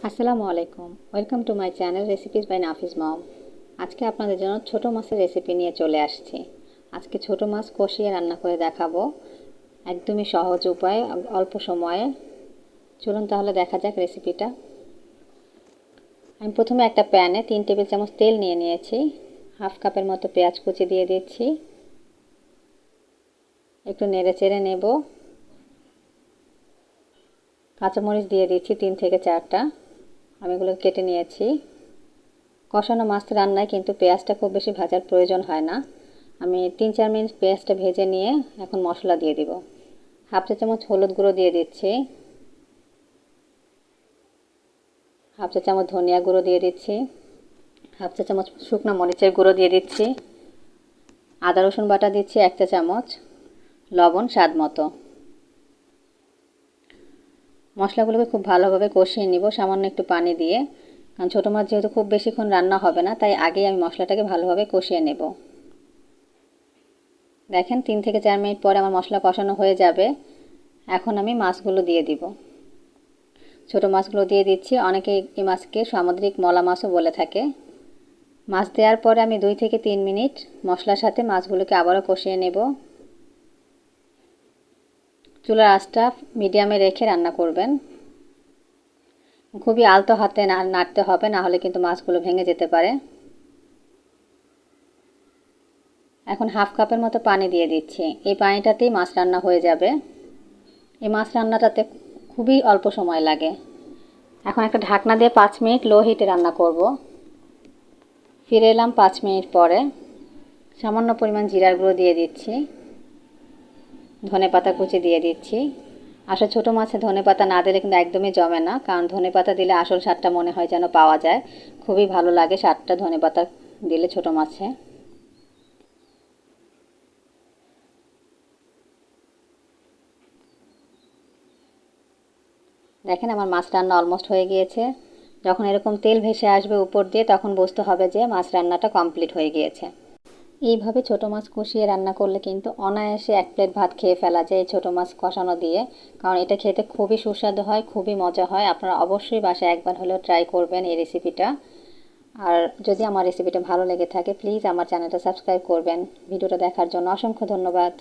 আসসালামু আলাইকুম, welcome to my channel recipes by Nafis mom. আজকে আপনাদের জন্য ছোট মাছের রেসিপি নিয়ে চলে আসছি। আজকে ছোট মাছ কষিয়ে রান্না করে দেখাবো, একদমই সহজ উপায়, অল্প সময়ে। চলুন তাহলে দেখা যাক রেসিপিটা। আমি প্রথমে একটা প্যানে 3 টেবিল চামচ তেল নিয়ে নিয়েছি। হাফ কাপের মতো পেঁয়াজ কুচি দিয়ে দিচ্ছি, একটু নেড়ে চেড়ে নেব। কাঁচামরিচ দিয়ে দিচ্ছি 3 থেকে 4টা, আমি এগুলো কেটে নিয়েছি। কষানো মাছ রান্নায় কিন্তু পেঁয়াজটা খুব বেশি ভাজার প্রয়োজন হয় না। আমি 3-4 মিনিট পেঁয়াজটা ভেজে নিয়ে এখন মশলা দিয়ে দিব। হাফ চা চামচ হলুদ গুঁড়ো দিয়ে দিচ্ছি, হাফ চা চামচ ধনিয়া গুঁড়ো দিয়ে দিচ্ছি, হাফ চা চামচ শুকনো মরিচের গুঁড়ো দিয়ে দিচ্ছি, আদা রসুন বাটা দিচ্ছি 1 চা চামচ, লবণ স্বাদ মতো। মশলাগুলোকে খুব ভালোভাবে কষিয়ে নিব সামান্য একটু পানি দিয়ে, কারণ ছোটো মাছ যেহেতু খুব বেশিক্ষণ রান্না হবে না, তাই আগেই আমি মশলাটাকে ভালোভাবে কষিয়ে নেব। দেখেন 3 থেকে 4 মিনিট পরে আমার মশলা কষানো হয়ে যাবে। এখন আমি মাছগুলো দিয়ে দিব। ছোট মাছগুলো দিয়ে দিচ্ছি। অনেকে এই মাছকে সামুদ্রিক মলা মাছও বলে থাকে। মাছ দেওয়ার পরে আমি 2 থেকে 3 মিনিট মশলার সাথে মাছগুলোকে আবারও কষিয়ে নেব। চুলার আঁচটা মিডিয়ামে রেখে রান্না করবেন। খুবই আলতো হাতে নাড়তে হবে, না হলে কিন্তু মাছগুলো ভেঙে যেতে পারে। এখন হাফ কাপের মতো পানি দিয়ে দিচ্ছি। এই পানিটাতেই মাছ রান্না হয়ে যাবে। এই মাছ রান্নাটাতে খুবই অল্প সময় লাগে। এখন একটা ঢাকনা দিয়ে 5 মিনিট লো হিটে রান্না করব। ফিরে এলাম 5 মিনিট পরে। সামান্য পরিমাণ জিরার গুঁড়ো দিয়ে দিচ্ছি, ধনেপাতা কুচি দিয়ে দিচ্ছি। আসলে ছোটো মাছে ধনেপাতা না দিলে কিন্তু একদমই জমে না, কারণ ধনেপাতা দিলে আসল স্বাদটা মনে হয় যেন পাওয়া যায়। খুবই ভালো লাগে স্বাদটা ধনেপাতা দিলে ছোটো মাছে। দেখেন আমার মাছ রান্না অলমোস্ট হয়ে গিয়েছে। যখন এরকম তেল ভেসে আসবে উপর দিয়ে, তখন বুঝতে হবে যে মাছ রান্নাটা কমপ্লিট হয়ে গিয়েছে। এইভাবে ছোটো মাছ কষিয়ে রান্না করলে কিন্তু অনায়াসে 1 প্লেট ভাত খেয়ে ফেলা যায় এই ছোটো মাছ কষানো দিয়ে, কারণ এটা খেতে খুবই সুস্বাদু হয়, খুবই মজা হয়। আপনারা অবশ্যই বাসায় একবার হলেও ট্রাই করবেন এই রেসিপিটা। আর যদি আমার রেসিপিটা ভালো লেগে থাকে, প্লিজ আমার চ্যানেলটা সাবস্ক্রাইব করবেন। ভিডিওটা দেখার জন্য অসংখ্য ধন্যবাদ।